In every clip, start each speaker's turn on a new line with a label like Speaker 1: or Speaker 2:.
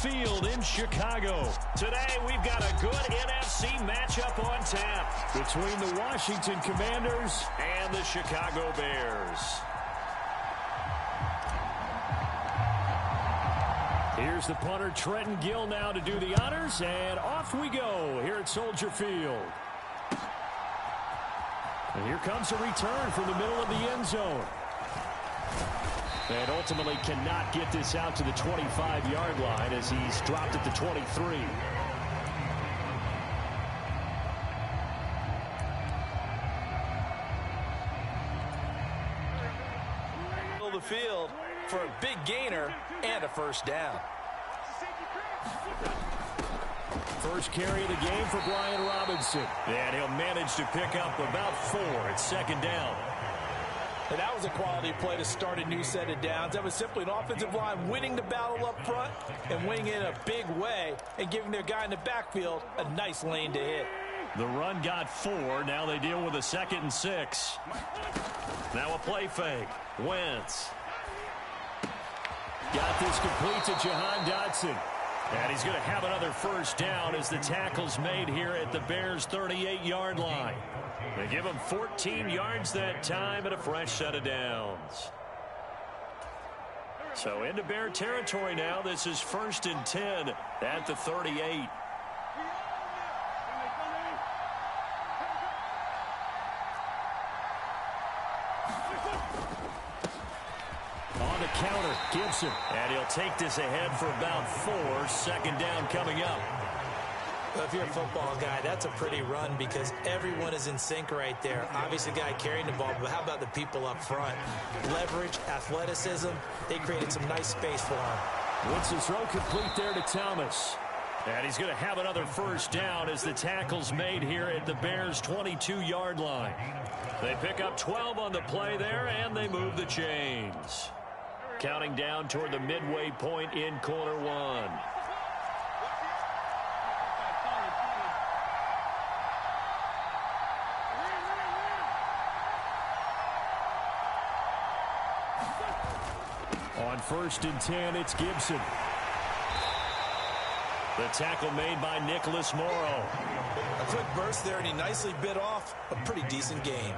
Speaker 1: Field in Chicago. Today, we've got a good NFC matchup on tap between the Washington Commanders and the Chicago Bears. Here's the punter, Trenton Gill, now to do the honors, and off we go here at Soldier Field. And here comes a return from the middle of the end zone. And ultimately cannot get this out to the 25-yard line as he's dropped at the 23.
Speaker 2: The field for a big gainer and a first down.
Speaker 1: First carry of the game for Brian Robinson. And he'll manage to pick up about 4 at second down.
Speaker 2: And that was a quality play to start a new set of downs. That was simply an offensive line winning the battle up front and winning in a big way and giving their guy in the backfield a nice lane to hit.
Speaker 1: The run got 4. Now they deal with a 2nd and 6. Now a play fake. Wentz. Got this complete to Jahan Dotson. And he's going to have another first down as the tackle's made here at the Bears' 38-yard line. They give him 14 yards that time and a fresh set of downs. So into Bear territory now. This is 1st and 10 at the 38. On the counter, Gibson. And he'll take this ahead for about 4. 2nd down coming up.
Speaker 3: Well, if you're a football guy, that's a pretty run because everyone is in sync right there. Obviously, the guy carrying the ball, but how about the people up front? Leverage, athleticism, they created some nice space for him.
Speaker 1: What's the throw complete there to Thomas? And he's going to have another first down as the tackle's made here at the Bears' 22-yard line. They pick up 12 on the play there, and they move the chains. Counting down toward the midway point in quarter 1. On 1st and 10, it's Gibson. The tackle made by Nicholas Morrow.
Speaker 3: A quick burst there, and he nicely bit off a pretty decent gain.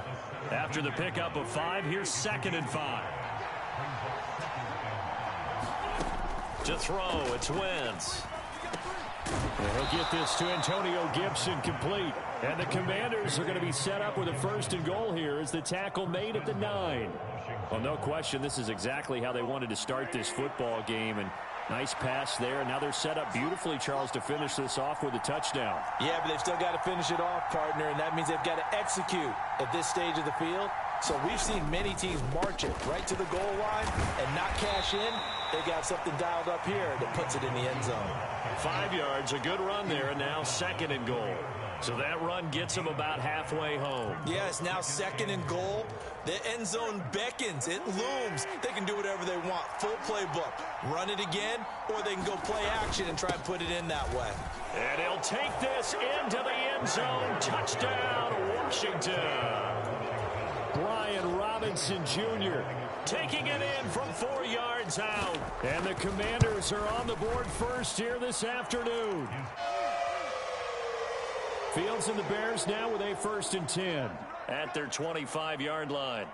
Speaker 1: After the pickup of 5, here's 2nd and 5. To throw, it's Wentz. And he'll get this to Antonio Gibson complete. And the Commanders are going to be set up with a 1st and goal here as the tackle made at the 9. Well, no question, this is exactly how they wanted to start this football game. And nice pass there. Now they're set up beautifully, Charles, to finish this off with a touchdown.
Speaker 2: Yeah, but they've still got to finish it off, partner, and that means they've got to execute at this stage of the field. So we've seen many teams march it right to the goal line and not cash in. They got something dialed up here that puts it in the end zone.
Speaker 1: 5 yards, a good run there, and now 2nd and goal. So that run gets them about halfway home.
Speaker 3: Yeah, it's now 2nd and goal. The end zone beckons. It looms. They can do whatever they want. Full playbook. Run it again, or they can go play action and try and put it in that way.
Speaker 1: And he'll take this into the end zone. Touchdown, Washington. Brian Robinson Jr. taking it in from 4 yards out. And the Commanders are on the board first here this afternoon. Fields and the Bears now with a 1st and 10 at their 25-yard line.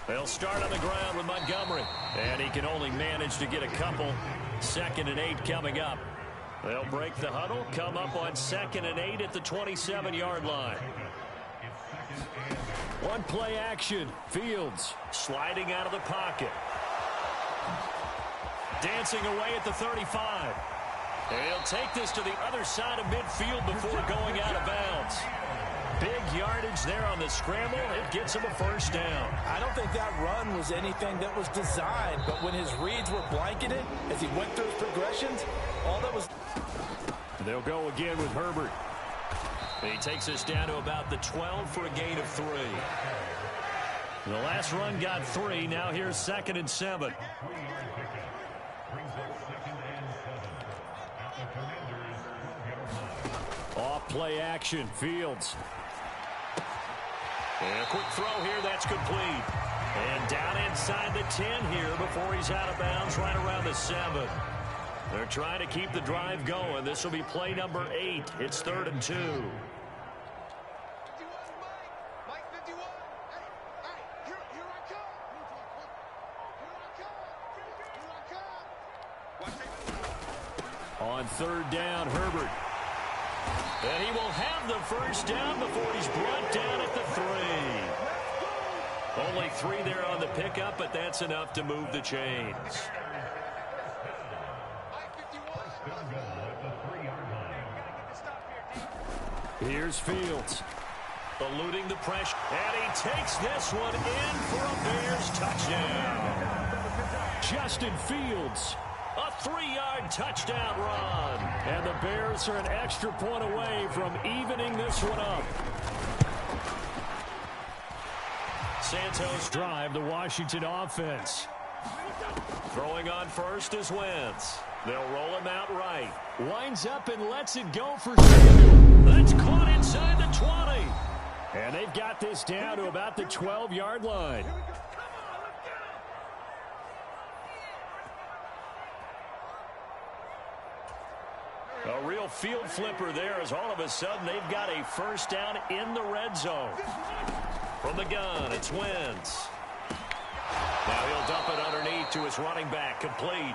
Speaker 1: They'll start on the ground with Montgomery. And he can only manage to get a couple. 2nd and 8 coming up. They'll break the huddle, come up on 2nd and 8 at the 27-yard line. One play action. Fields sliding out of the pocket. Dancing away at the 35. And he'll take this to the other side of midfield before going out of bounds. Big yardage there on the scramble. It gets him a first down.
Speaker 3: I don't think that run was anything that was designed, but when his reads were blanketed as he went through his progressions, all that was...
Speaker 1: They'll go again with Herbert. He takes us down to about the 12 for a gain of 3. The last run got 3. Now here's 2nd and 7. Off play action. Fields. And a quick throw here. That's complete. And down inside the 10 here before he's out of bounds right around the 7. They're trying to keep the drive going. This will be play number 8. It's 3rd and 2. On 3rd down, Herbert. And he will have the first down before he's brought down at the 3. Only 3 there on the pickup, but that's enough to move the chains. Here's Fields. Eluding the pressure. And he takes this one in for a Bears touchdown. Justin Fields. A 3-yard touchdown run. And the Bears are an extra point away from evening this one up. Santos drive the Washington offense. Throwing on first is Wentz. They'll roll him out right. Winds up and lets it go for Samuel. That's caught inside the 20. And they've got this down to about the 12-yard line. A real field flipper there as all of a sudden they've got a first down in the red zone. From the gun, it's Wentz. Now he'll dump it underneath to his running back, complete.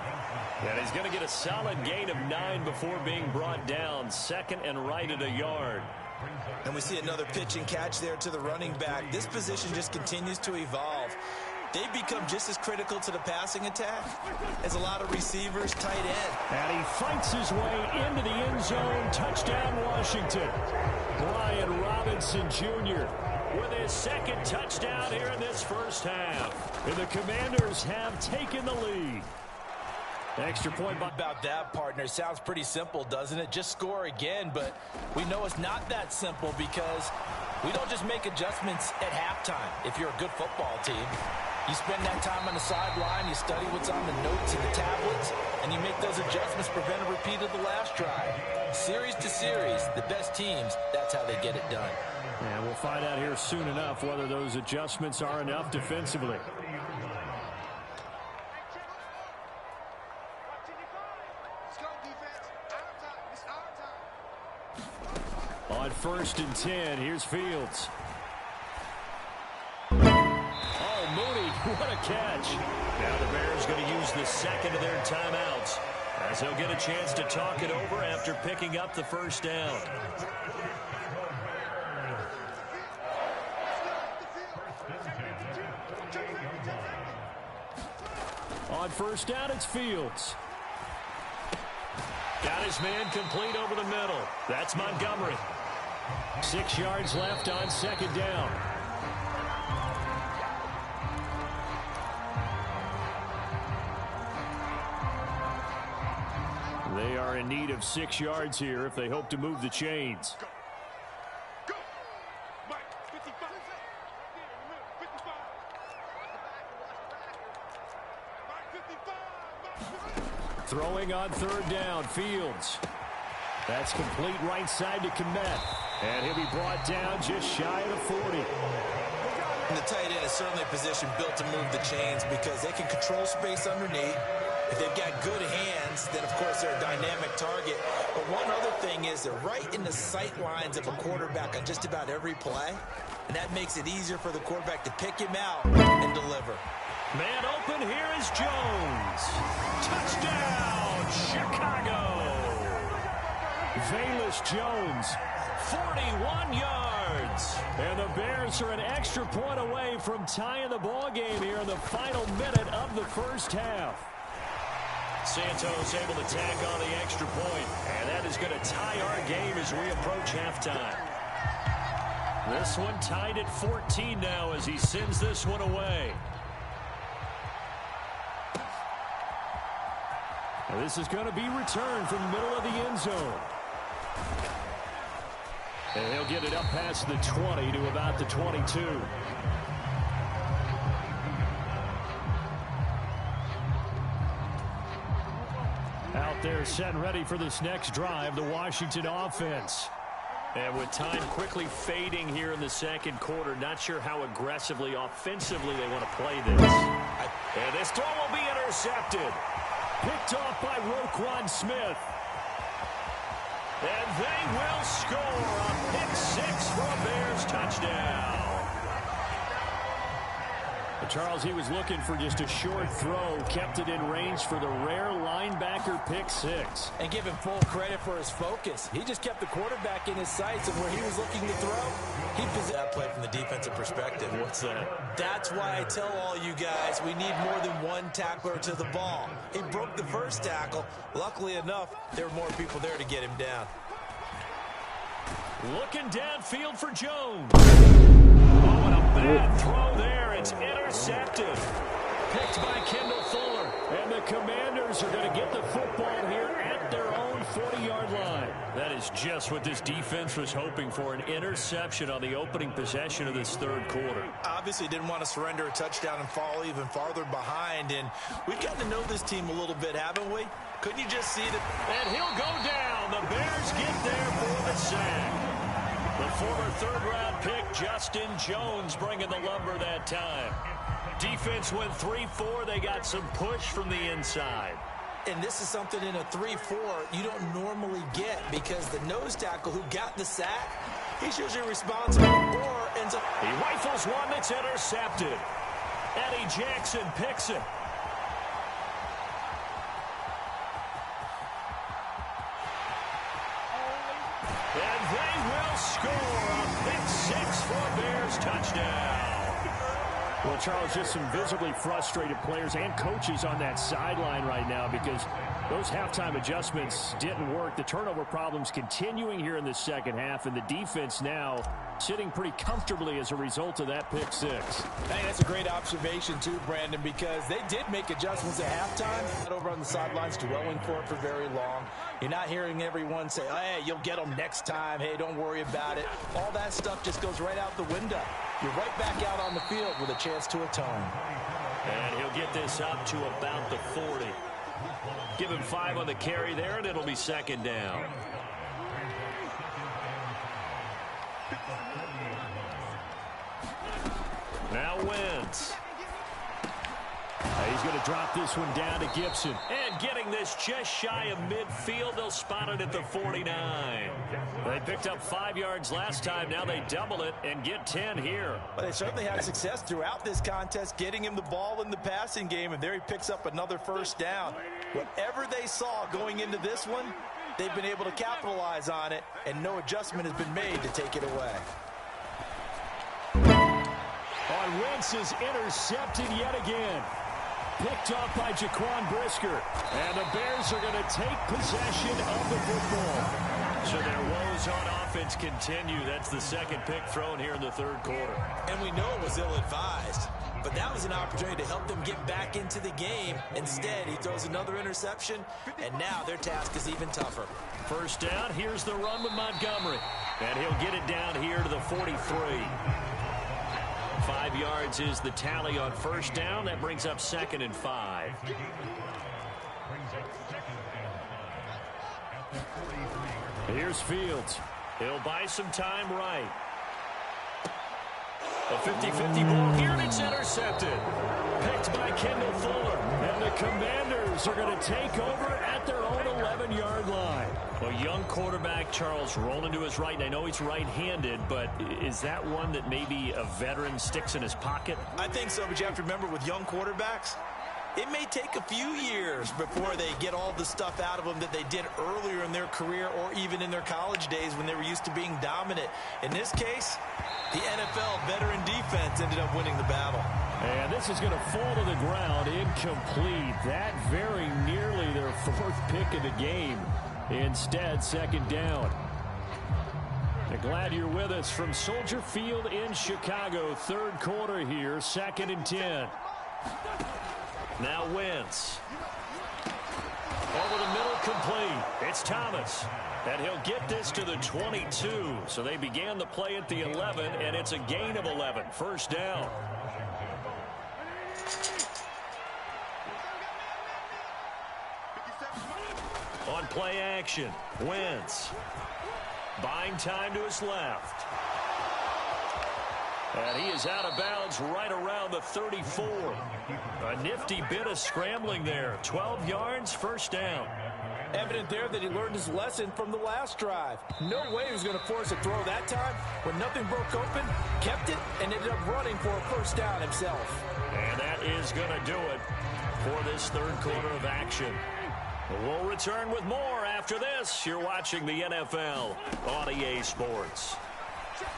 Speaker 1: And he's going to get a solid gain of 9 before being brought down. 2nd and right at a yard.
Speaker 3: And we see another pitch and catch there to the running back. This position just continues to evolve. They become just as critical to the passing attack as a lot of receivers, tight end.
Speaker 1: And he fights his way into the end zone. Touchdown, Washington. Brian Robinson Jr. with his 2nd touchdown here in this first half. And the Commanders have taken the lead. Extra point
Speaker 2: about that, partner. Sounds pretty simple, doesn't it? Just score again, but we know it's not that simple because we don't just make adjustments at halftime. If you're a good football team, you spend that time on the sideline, you study what's on the notes and the tablets, and you make those adjustments, prevent a repeat of the last drive. Series to series, the best teams, that's how they get it done.
Speaker 1: And we'll find out here soon enough whether those adjustments are enough defensively. On 1st and 10, here's Fields. Oh, Mooney, what a catch. Now the Bears going to use the 2nd of their timeouts as they'll get a chance to talk it over after picking up the first down. On 1st down, it's Fields. Got his man complete over the middle. That's Montgomery. 6 yards left on 2nd down. They are in need of 6 yards here if they hope to move the chains. Throwing on 3rd down, Fields. That's complete right side to Kmet. And he'll be brought down just shy of the 40.
Speaker 3: And the tight end is certainly a position built to move the chains because they can control space underneath. If they've got good hands, then of course they're a dynamic target. But one other thing is they're right in the sight lines of a quarterback on just about every play. And that makes it easier for the quarterback to pick him out and deliver.
Speaker 1: Man open, here is Jones. Touchdown, Chicago. Velus Jones, 41 yards. And the Bears are an extra point away from tying the ball game here in the final minute of the first half. Santos able to tack on the extra point, and that is going to tie our game as we approach halftime. This one tied at 14 now as he sends this one away. And this is going to be returned from the middle of the end zone. And he'll get it up past the 20 to about the 22. Out there set and ready for this next drive, the Washington offense. And with time quickly fading here in the second quarter, not sure how aggressively, offensively they want to play this. And this throw will be intercepted. Picked off by Roquan Smith. And they will score a pick six for a Bears touchdown. Charles, he was looking for just a short throw, kept it in range for the rare linebacker pick six.
Speaker 2: And give him full credit for his focus. He just kept the quarterback in his sights, and where he was looking to throw, he positioned that play from the defensive perspective.
Speaker 1: What's that?
Speaker 3: That's why I tell all you guys we need more than one tackler to the ball. He broke the first tackle. Luckily enough, there were more people there to get him down.
Speaker 1: Looking downfield for Jones. Oh, and a bad throw there. It's intercepted. Picked by Kendall Fuller. And the Commanders are going to get the football here at their own 40-yard line. That is just what this defense was hoping for, an interception on the opening possession of this third quarter.
Speaker 3: Obviously didn't want to surrender a touchdown and fall even farther behind. And we've gotten to know this team a little bit, haven't we? Couldn't you just see that?
Speaker 1: And he'll go down. The Bears get there for the sack. The former third-round pick, Justin Jones, bringing the lumber that time. Defense went 3-4. They got some push from the inside.
Speaker 3: And this is something in a 3-4 you don't normally get, because the nose tackle who got the sack, he's usually responsible for ends up.
Speaker 1: He rifles one that's intercepted. Eddie Jackson picks it. And they will score a pick six for a Bears touchdown. Well, Charles, just some visibly frustrated players and coaches on that sideline right now because those halftime adjustments didn't work. The turnover problems continuing here in the second half, and the defense now sitting pretty comfortably as a result of that pick six.
Speaker 2: Hey, that's a great observation too, Brandon, because they did make adjustments at halftime. Not over on the sidelines dwelling for it for very long. You're not hearing everyone say, hey, you'll get them next time. Hey, don't worry about it. All that stuff just goes right out the window. You're right back out on the field with a chance to atone.
Speaker 1: And he'll get this up to about the 40. Give him 5 on the carry there, and it'll be second down. Now Wentz. He's going to drop this one down to Gibson. And getting this just shy of midfield. They'll spot it at the 49. They picked up 5 yards last time. Now they double it and get 10 here.
Speaker 3: Well, they certainly had success throughout this contest, getting him the ball in the passing game, and there he picks up another first down. Whatever they saw going into this one, they've been able to capitalize on it, and no adjustment has been made to take it away.
Speaker 1: On Wentz is intercepted yet again. Picked off by Jaquan Brisker. And the Bears are going to take possession of the football. So their woes on offense continue. That's the second pick thrown here in the third quarter.
Speaker 3: And we know it was ill-advised, but that was an opportunity to help them get back into the game. Instead, he throws another interception, and now their task is even tougher.
Speaker 1: First down, here's the run with Montgomery. And he'll get it down here to the 43. 5 yards is the tally on first down. That brings up 2nd and 5. Here's Fields. He'll buy some time right. A 50-50 ball here, and it's intercepted. Picked by Kendall Fuller. And the Commanders are going to take over at their own 11-yard line. A young quarterback, Charles, rolling to his right. And I know he's right-handed, but is that one that maybe a veteran sticks in his pocket?
Speaker 3: I think so, but you have to remember with young quarterbacks, it may take a few years before they get all the stuff out of them that they did earlier in their career or even in their college days when they were used to being dominant. In this case, the NFL veteran defense ended up winning the battle.
Speaker 1: And this is going to fall to the ground incomplete. That very nearly their 4th pick of the game. Instead, second down. Glad you're with us from Soldier Field in Chicago. Third quarter here, 2nd and 10. Now Wentz. Over the middle, complete. It's Thomas. And he'll get this to the 22. So they began the play at the 11, and it's a gain of 11. First down. On play action, Wentz. Buying time to his left. And he is out of bounds right around the 34. A nifty bit of scrambling there. 12 yards, first down.
Speaker 2: Evident there that he learned his lesson from the last drive. No way he was going to force a throw that time. When nothing broke open, kept it, and ended up running for a first down himself.
Speaker 1: And that is going to do it for this third quarter of action. We'll return with more after this. You're watching the NFL on EA Sports.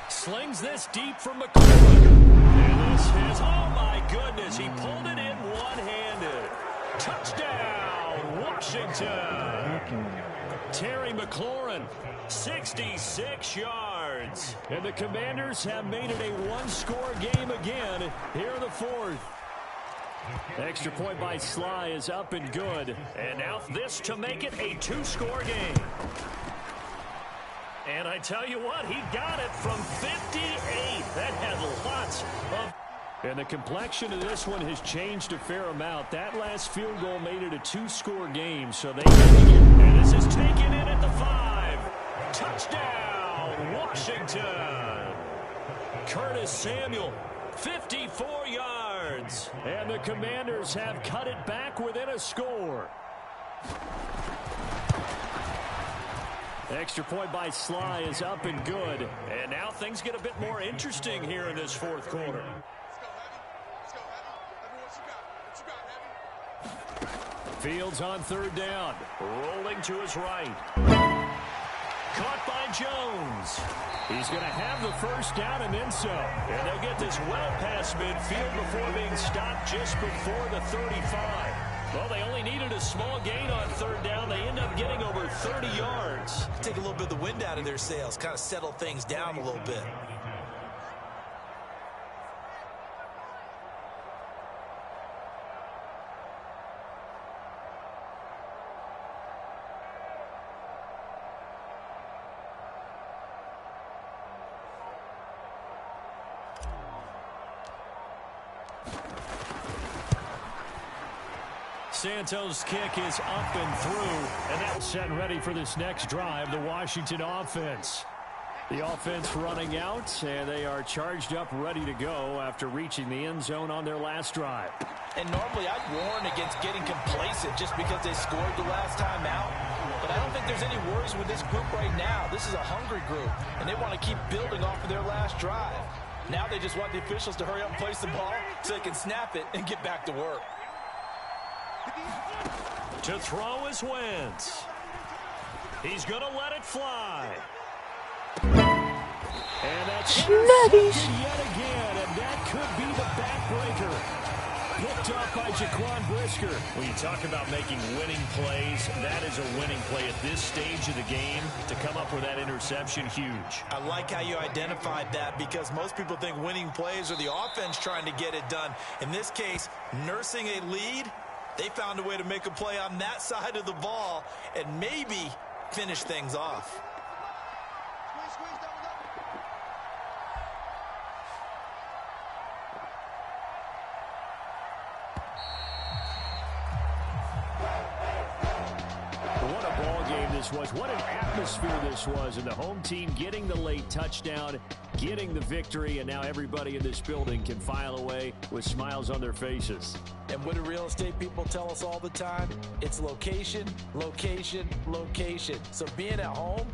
Speaker 1: Slings this deep from McCoy. And this is, oh my goodness, he pulled it in one-handed. Touchdown, Washington. Terry McLaurin, 66 yards. And the Commanders have made it a one-score game again here in the fourth. Extra point by Sly is up and good. And now this to make it a two-score game. And I tell you what, he got it from 58. That had lots of... And the complexion of this one has changed a fair amount. That last field goal made it a two-score game, so they... And this is taken in at the 5. Touchdown, Washington. Curtis Samuel, 54 yards. And the Commanders have cut it back within a score. Extra point by Sly is up and good. And now things get a bit more interesting here in this fourth quarter. Fields on third down. Rolling to his right. Caught by Jones. He's going to have the first down and then some. And they'll get this well past midfield before being stopped just before the 35. Well, they only needed a small gain on third down. They end up getting over 30 yards.
Speaker 3: Take a little bit of the wind out of their sails, kind of settle things down a little bit.
Speaker 1: Santos' kick is up and through, and that's set ready for this next drive, the Washington offense. The offense running out, and they are charged up, ready to go after reaching the end zone on their last drive.
Speaker 2: And normally I'd warn against getting complacent just because they scored the last time out. But I don't think there's any worries with this group right now. This is a hungry group, and they want to keep building off of their last drive. Now they just want the officials to hurry up and place the ball so they can snap it and get back to work.
Speaker 1: To throw is Wentz. He's going to let it fly. And that's yet again, and that could be the backbreaker. Picked up by Jaquan Brisker. When you talk about making winning plays, that is a winning play at this stage of the game. To come up with that interception, huge.
Speaker 3: I like how you identified that because most people think winning plays are the offense trying to get it done. In this case, nursing a lead, they found a way to make a play on that side of the ball and maybe finish things off.
Speaker 1: What a ball game this was. What an atmosphere this was. And the home team getting the late touchdown, getting the victory, and now everybody in this building can file away with smiles on their faces.
Speaker 2: And what do real estate people tell us all the time? It's location, location, location. So being at home,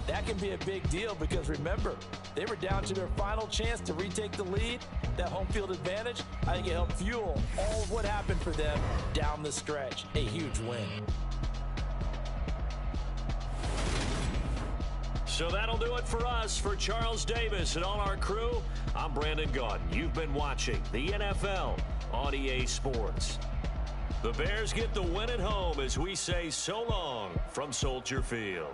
Speaker 2: that can be a big deal because remember, they were down to their final chance to retake the lead. That home field advantage, I think it helped fuel all of what happened for them down the stretch. A huge win.
Speaker 1: So that'll do it for us. For Charles Davis and all our crew, I'm Brandon Gaudin. You've been watching the NFL on EA Sports. The Bears get the win at home as we say so long from Soldier Field.